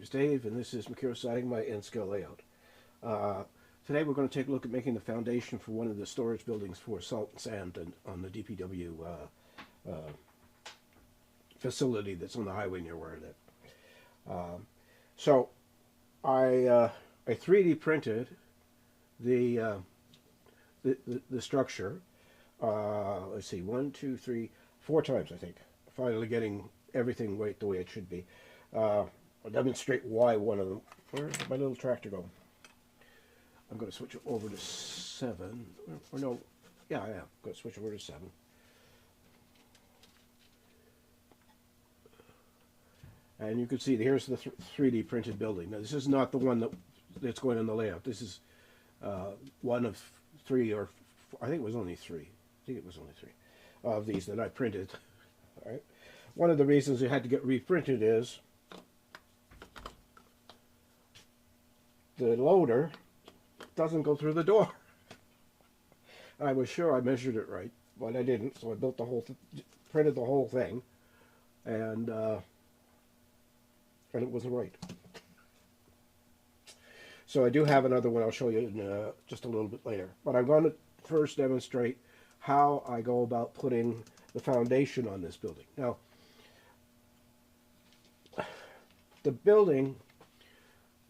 name's Dave, and this is Macuro Siding, my N-scale layout. Today we're going to take a look at making the foundation for one of the storage buildings for salt and sand on the DPW facility that's on the highway near where I live. So I 3D printed the structure. Let's see, 1, 2, 3, 4 times, I think. Finally getting everything right the way it should be. I'll demonstrate why one of them. Where did my little tractor go? I'm going to switch it over to 7. Or no, yeah, I'm going to switch over to 7. And you can see here's the 3D printed building. Now this is not the one that's going on the layout. This is one of 3, or I think it was only 3. I think it was only 3 of these that I printed. All right. One of the reasons it had to get reprinted is the loader doesn't go through the door. I was sure I measured it right, but I didn't, so I built the whole, printed the whole thing, and it wasn't right. So I do have another one I'll show you in, just a little bit later. But I'm going to first demonstrate how I go about putting the foundation on this building. Now, the building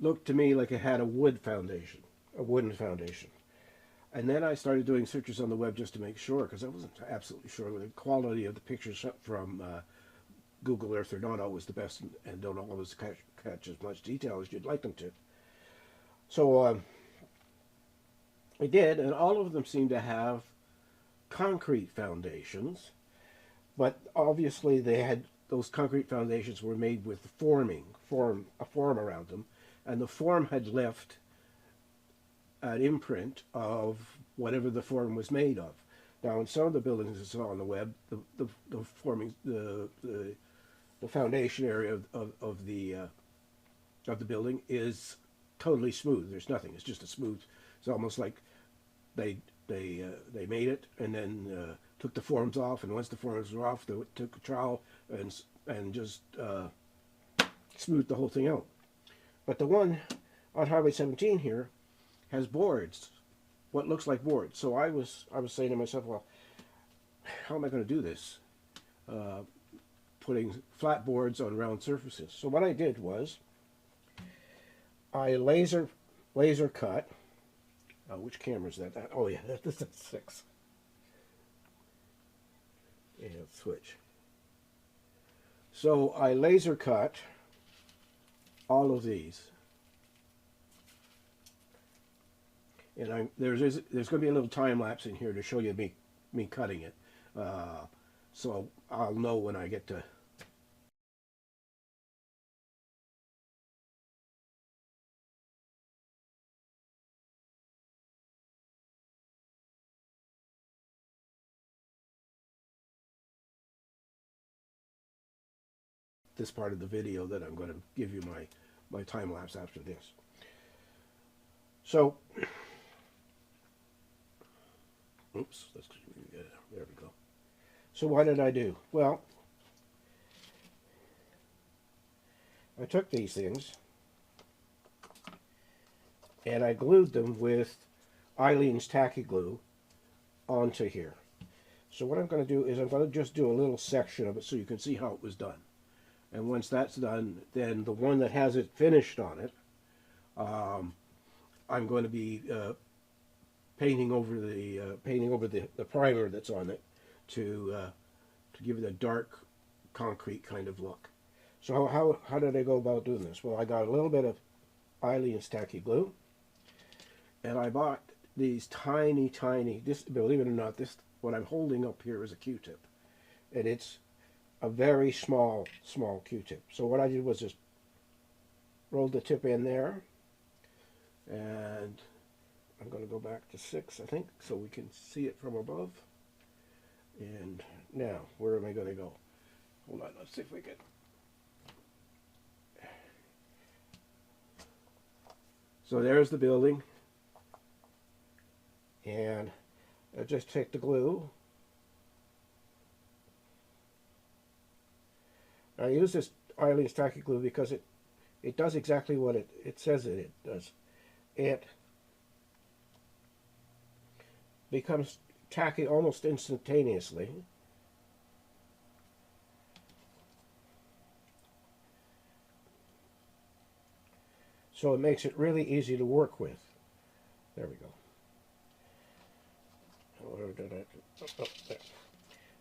looked to me like it had a wooden foundation. And then I started doing searches on the web just to make sure, because I wasn't absolutely sure. The quality of the pictures from Google Earth are not always the best, and don't always catch as much detail as you'd like them to. So I did, and all of them seem to have concrete foundations, but obviously they had, those concrete foundations were made with a form around them, and the form had left an imprint of whatever the form was made of. Now, in some of the buildings I saw on the web, the foundation area of the building is totally smooth. There's nothing. It's just a smooth. It's almost like they made it and then took the forms off, and once the forms were off, they took a trowel and just smoothed the whole thing out. But the one on Highway 17 here has boards, what looks like boards. So I was saying to myself, well, how am I going to do this? Putting flat boards on round surfaces. So what I did was I laser cut. Which camera is that? Oh yeah, this is 6. And switch. So I laser cut all of these. And there's going to be a little time lapse in here to show you me cutting it, so I'll know when I get to. This part of the video that I'm going to give you my time lapse after this. So. Oops, there we go. So what did I do? Well, I took these things and I glued them with Eileen's tacky glue onto here. So what I'm going to do is I'm going to just do a little section of it so you can see how it was done. And once that's done, then the one that has it finished on it, I'm going to be painting over the primer that's on it to give it a dark concrete kind of look. So how did I go about doing this? Well, I got a little bit of Eileen's tacky glue, and I bought these tiny, this, believe it or not, this, what I'm holding up here is a Q-tip, and it's a very small Q-tip. So what I did was just rolled the tip in there, and I'm going to go back to 6, I think, so we can see it from above. And now, where am I going to go? Hold on, let's see if we can. So there's the building. And I just take the glue. I use this Eileen's tacky glue because it it does exactly what it says it does. It becomes tacky almost instantaneously. So it makes it really easy to work with. There we go. Where did I? Oh, there.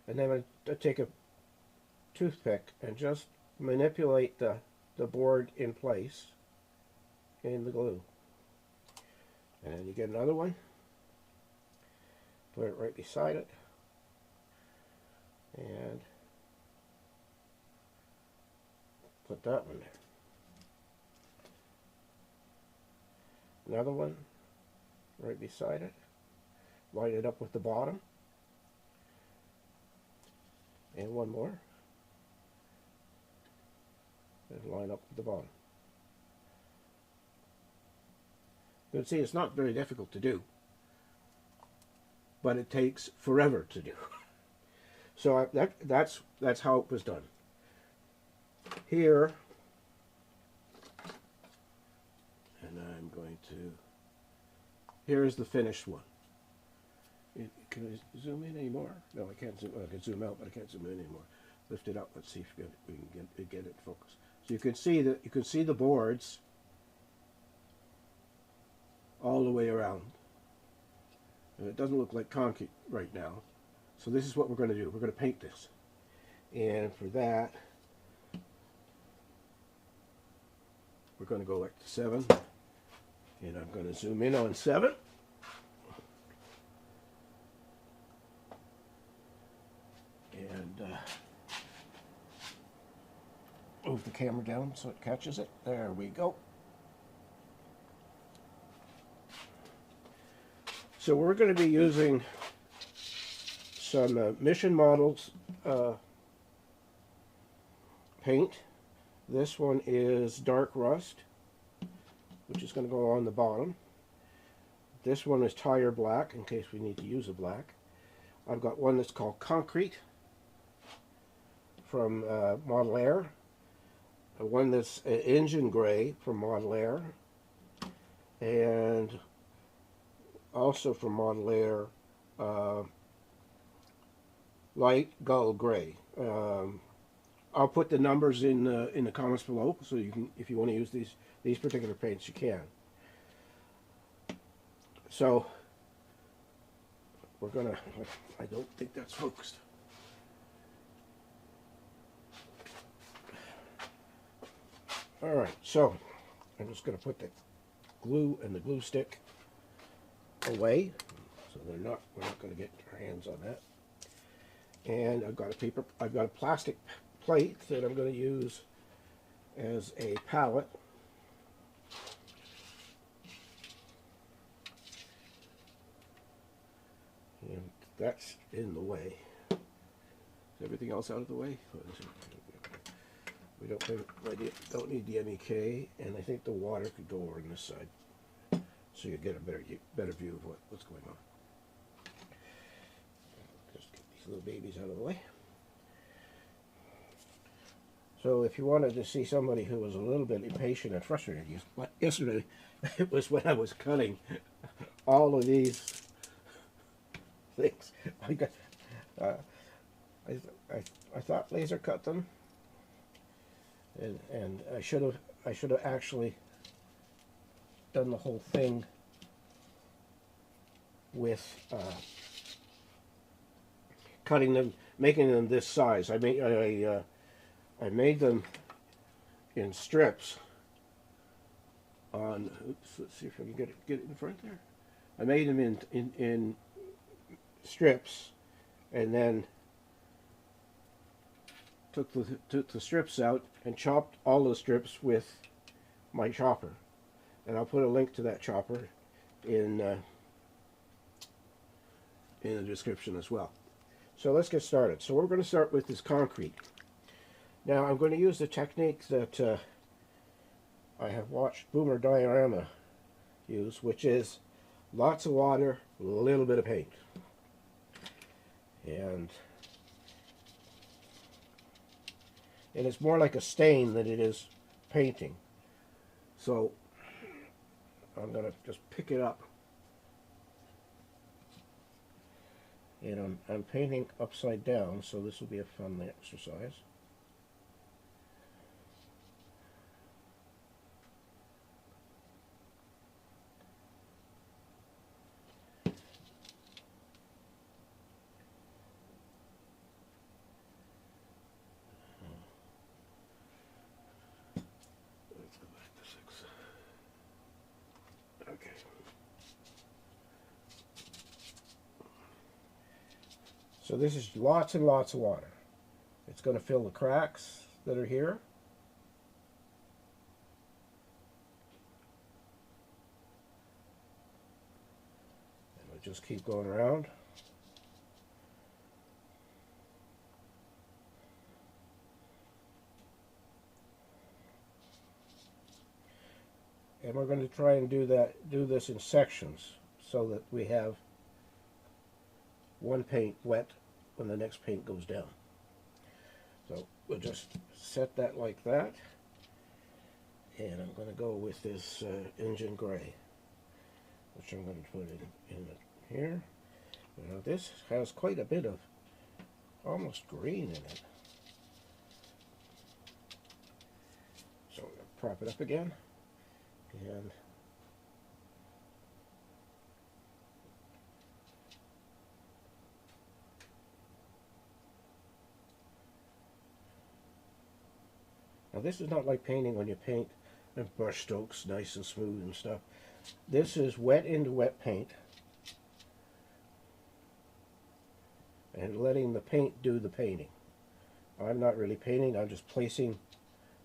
And then I take a toothpick and just manipulate the board in place in the glue. And then you get another one. Put it right beside it. And put that one there. Another one right beside it. Line it up with the bottom. And one more. And line up with the bottom. You can see it's not very difficult to do, but it takes forever to do. So that's how it was done. Here, and I'm going to, here's the finished one. Can I zoom in anymore? No, I can't zoom. I can zoom out, but I can't zoom in anymore. Lift it up. Let's see if we can get it focused. So you can see that you can see the boards all the way around. And it doesn't look like concrete right now. So this is what we're going to do. We're going to paint this. And for that, we're going to go like to 7. And I'm going to zoom in on 7. And move the camera down so it catches it. There we go. So we're going to be using some Mission Models paint. This one is dark rust, which is going to go on the bottom. This one is tire black, in case we need to use a black. I've got one that's called concrete from Model Air. One that's engine gray from Model Air. And also from Model Air, light gull gray. I'll put the numbers in the comments below, so you can, if you want to use these particular paints, you can. So we're gonna. I don't think that's focused. All right, so I'm just gonna put the glue and the glue stick away, so we're not going to get our hands on that. And I've got a plastic plate that I'm going to use as a palette. And that's in the way. Is everything else out of the way? We don't need the MEK, and I think the water could go over on this side, so you get a better view of what's going on. Just get these little babies out of the way. So if you wanted to see somebody who was a little bit impatient and frustrated, yesterday it was when I was cutting all of these things. I thought laser cut them, and I should have actually done the whole thing with cutting them, making them this size. I made them in strips on. Oops, let's see if I can get it in front there. I made them in strips, and then took the strips out and chopped all the strips with my chopper. And I'll put a link to that chopper in the description as well. So let's get started. So we're going to start with this concrete. Now I'm going to use the technique that I have watched Boomer Diorama use, which is lots of water, a little bit of paint. And it's more like a stain than it is painting. So I'm going to just pick it up. And I'm painting upside down, so this will be a fun exercise. Let's go back to 6. Okay. So this is lots and lots of water. It's going to fill the cracks that are here. And we'll just keep going around. And we're going to try and do this in sections so that we have one paint wet when the next paint goes down. So we'll just set that like that. And I'm going to go with this engine gray, which I'm going to put in here. Now this has quite a bit of almost green in it. So I'm going to prop it up again. And now this is not like painting when you paint and brush strokes nice and smooth and stuff. This is wet into wet paint and letting the paint do the painting. I'm not really painting, I'm just placing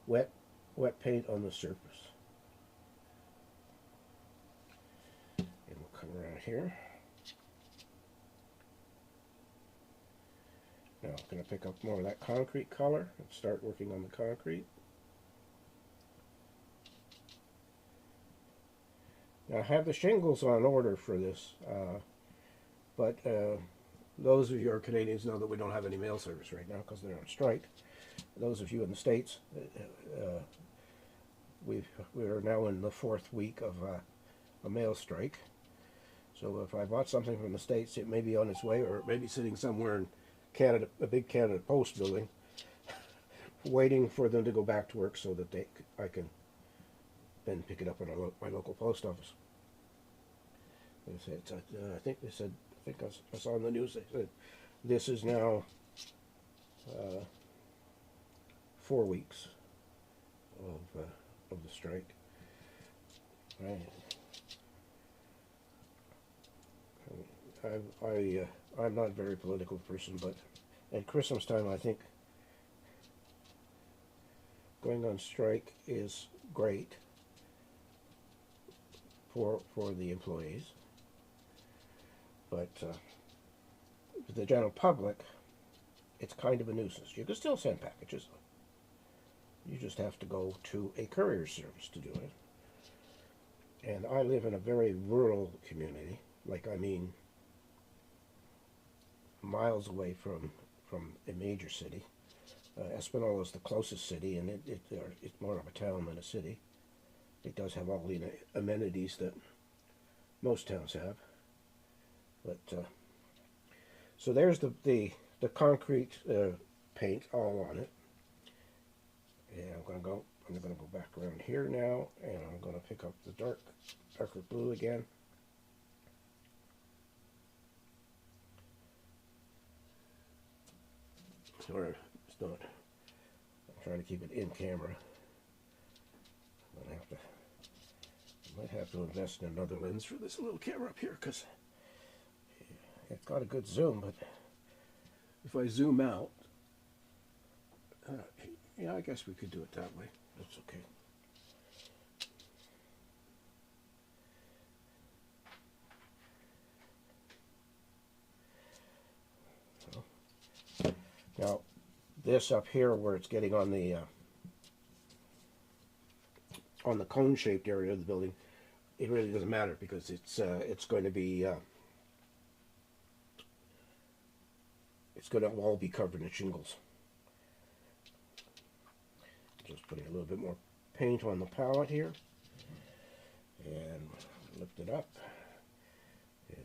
wet paint on the surface. And we'll come around here. Now I'm going to pick up more of that concrete color and start working on the concrete. Now I have the shingles on order for this, but those of you who are Canadians know that we don't have any mail service right now because they're on strike. Those of you in the States, we are now in the 4th week of a mail strike. So if I bought something from the States, it may be on its way, or it may be sitting somewhere in Canada, a big Canada Post building, waiting for them to go back to work so that I can then pick it up at my local post office. They said, I think I saw in the news, they said this is now 4 weeks of the strike. Right. I'm not a very political person, but at Christmas time I think going on strike is great for the employees, but to the general public it's kind of a nuisance. You can still send packages, you just have to go to a courier service to do it. And I live in a very rural community, like I mean miles away from a major city. Espanola is the closest city, and it's more of a town than a city. It does have all the amenities that most towns have. But so there's the concrete paint all on it. And I'm going to go back around here now, and I'm going to pick up the darker blue again. Or it's not. I'm trying to keep it in camera. I might have to invest in another lens for this little camera up here because it's got a good zoom, but if I zoom out, yeah, I guess we could do it that way. That's okay. So, now, this up here where it's getting on the cone-shaped area of the building, it really doesn't matter because it's going to be it's going to all be covered in shingles. Just putting a little bit more paint on the palette here. and lift it up. And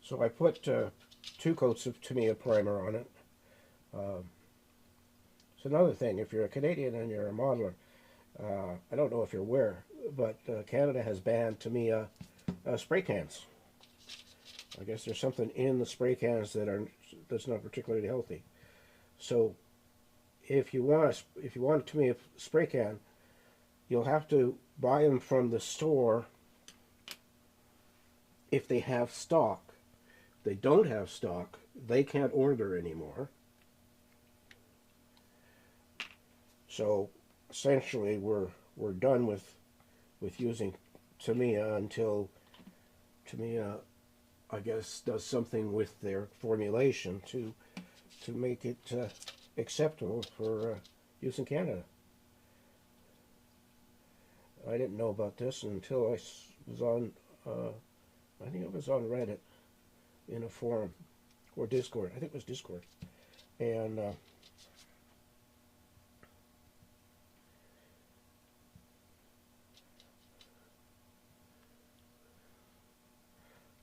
so I put 2 coats of Tamiya primer on it. It's another thing, if you're a Canadian and you're a modeler, I don't know if you're aware, but Canada has banned Tamiya spray cans. I guess there's something in the spray cans that's not particularly healthy. So if you want a Tamiya spray can, you'll have to buy them from the store if they have stock. If they don't have stock, they can't order anymore. So essentially we're done with using Tamiya until Tamiya, I guess, does something with their formulation to make it acceptable for use in Canada. I didn't know about this until I was on, I think it was on Reddit in a forum, or Discord. I think it was Discord. And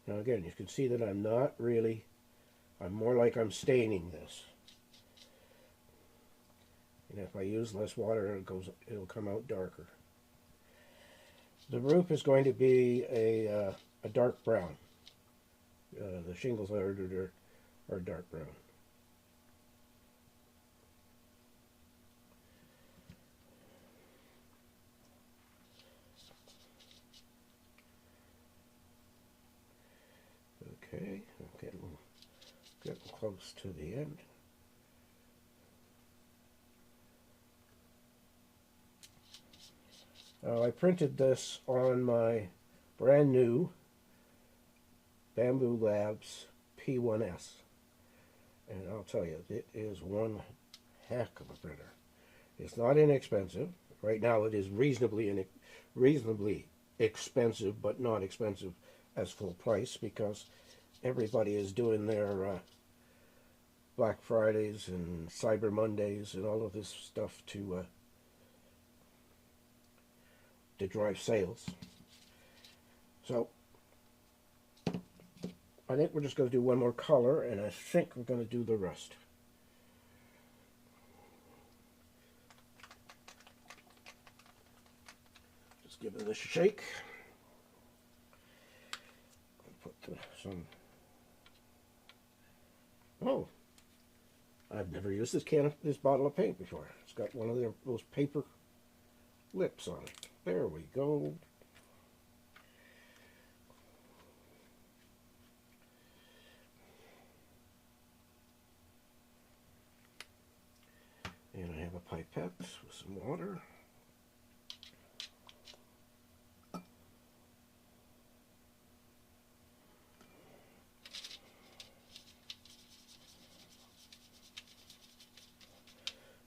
now again, you can see that I'm not really, I'm more like I'm staining this. And if I use less water, it'll come out darker. The roof is going to be a dark brown. The shingles are dark brown. Okay, I'm getting close to the end. I printed this on my brand new Bamboo Labs P1S, and I'll tell you, it is one heck of a printer. It's not inexpensive. Right now it is reasonably expensive, but not expensive as full price, because everybody is doing their Black Fridays and Cyber Mondays and all of this stuff to drive sales. So I think we're just going to do one more color, and I think we're going to do the rest. Just give this a shake. Put some. Oh, I've never used this bottle of paint before. It's got one of those paper lips on it. There we go. And I have a pipette with some water.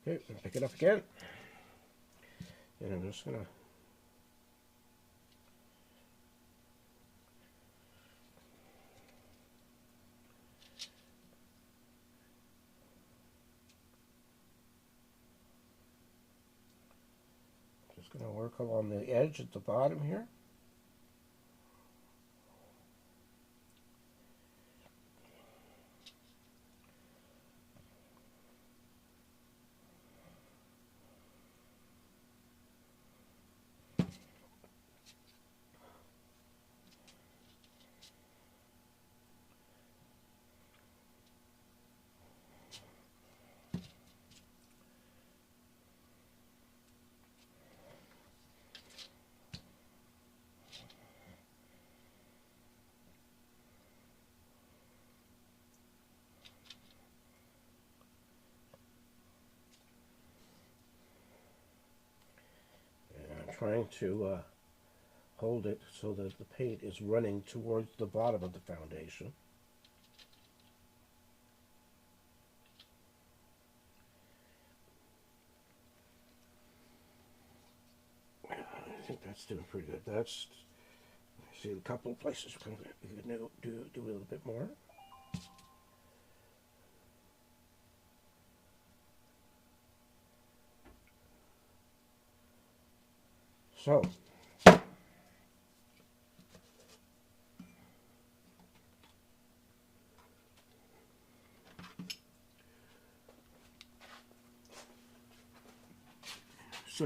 Okay, pick it up again. And I'm just going to work along the edge at the bottom here. Trying to hold it so that the paint is running towards the bottom of the foundation. I think that's doing pretty good. That's, I see a couple of places we can do a little bit more. So,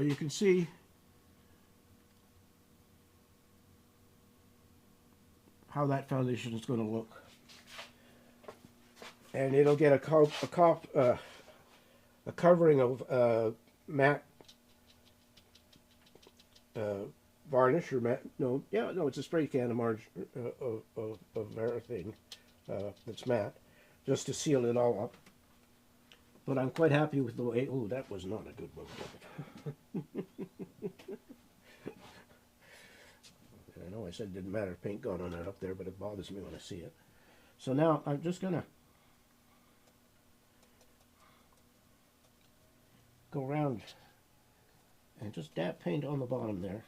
you can see how that foundation is going to look. And it'll get a covering of matte varnish or matte. No, it's a spray can of everything that's matte, just to seal it all up. But I'm quite happy with the way. Oh, that was not a good one. I know I said it didn't matter if paint got on that up there, but it bothers me when I see it. So now I'm just gonna go around and just dab paint on the bottom there.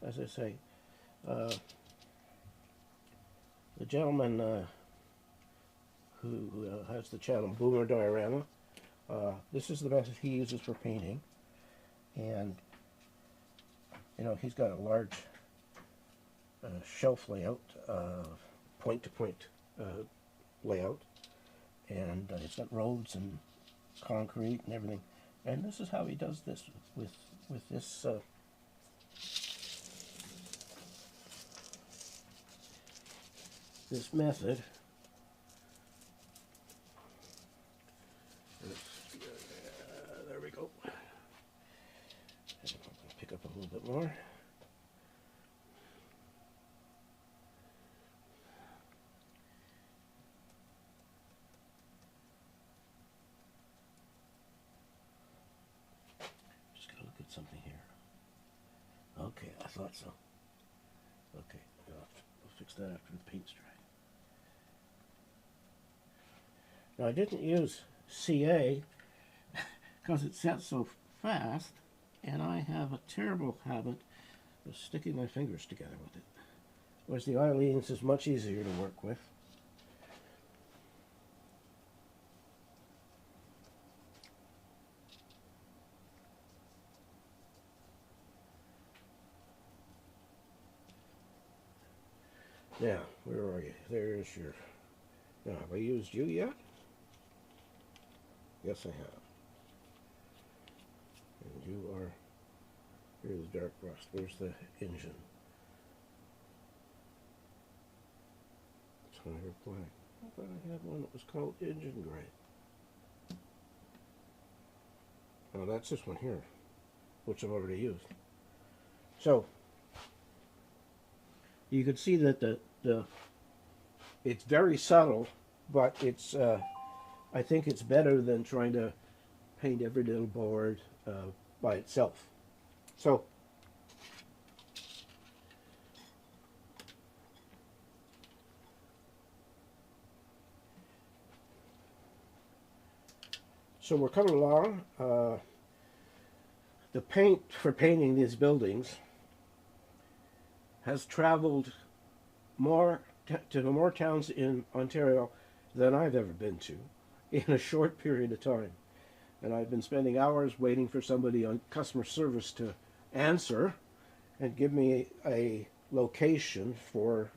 As I say, the gentleman who has the channel Boomer Diorama, this is the method he uses for painting, and he's got a large shelf layout, point-to-point layout, and it's got roads and concrete and everything. And this is how he does this with this this method. There we go. Pick up a little bit more. Just gotta look at something here. Okay, I thought so. Okay, I'll fix that after the paint's dry. Now I didn't use CA because it sets so fast, and I have a terrible habit of sticking my fingers together with it. Whereas the Aleen's is much easier to work with. Now, where are you? There's your... Now, have I used you yet? Yes, I have. And you are... Here's the dark rust. Where's the engine? It's on here black. I thought I had one that was called engine gray. Oh, that's this one here, which I've already used. So, you can see that it's very subtle, but it's I think it's better than trying to paint every little board by itself. So we're coming along. The paint for painting these buildings has traveled more to more towns in Ontario than I've ever been to in a short period of time. And I've been spending hours waiting for somebody on customer service to answer and give me a location for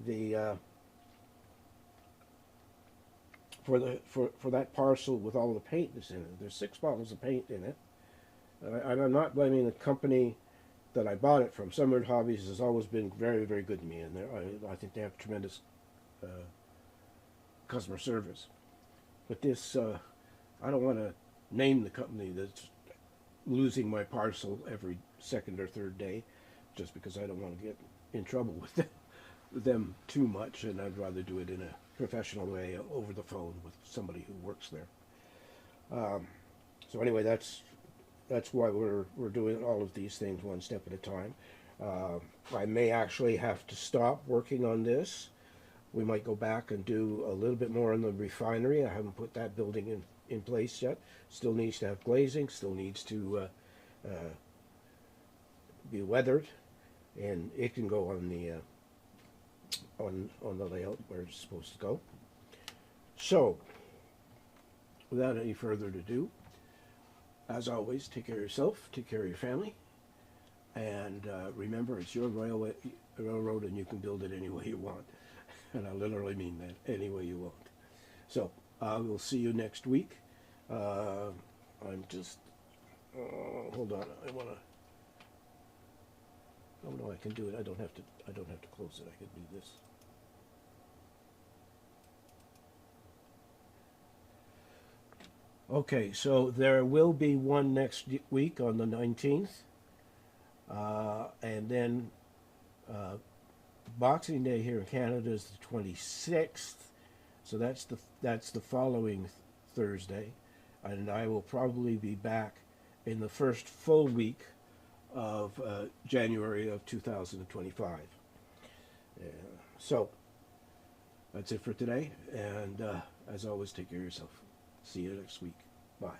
the for that parcel with all the paint that's in it. There's 6 bottles of paint in it. And I'm not blaming the company that I bought it from. Sunward Hobbies has always been very, very good to me, and I think they have tremendous customer service. But this, I don't want to name the company that's losing my parcel every second or third day, just because I don't want to get in trouble with them too much, and I'd rather do it in a professional way over the phone with somebody who works there. So anyway, that's why we're doing all of these things one step at a time. I may actually have to stop working on this. We might go back and do a little bit more on the refinery. I haven't put that building in place yet. Still needs to have glazing, still needs to be weathered, and it can go on the layout where it's supposed to go. So, without any further ado, as always, take care of yourself, take care of your family, and remember, it's your railroad, and you can build it any way you want. And I literally mean that, any way you want. So, we'll see you next week. I'm just, hold on, I want to, oh no, I can do it. I don't have to close it. I can do this. Okay, so there will be one next week on the 19th, and then Boxing Day here in Canada is the 26th, so that's the following Thursday, and I will probably be back in the first full week of January of 2025. So that's it for today, and as always, take care of yourself. See you next week. Bye.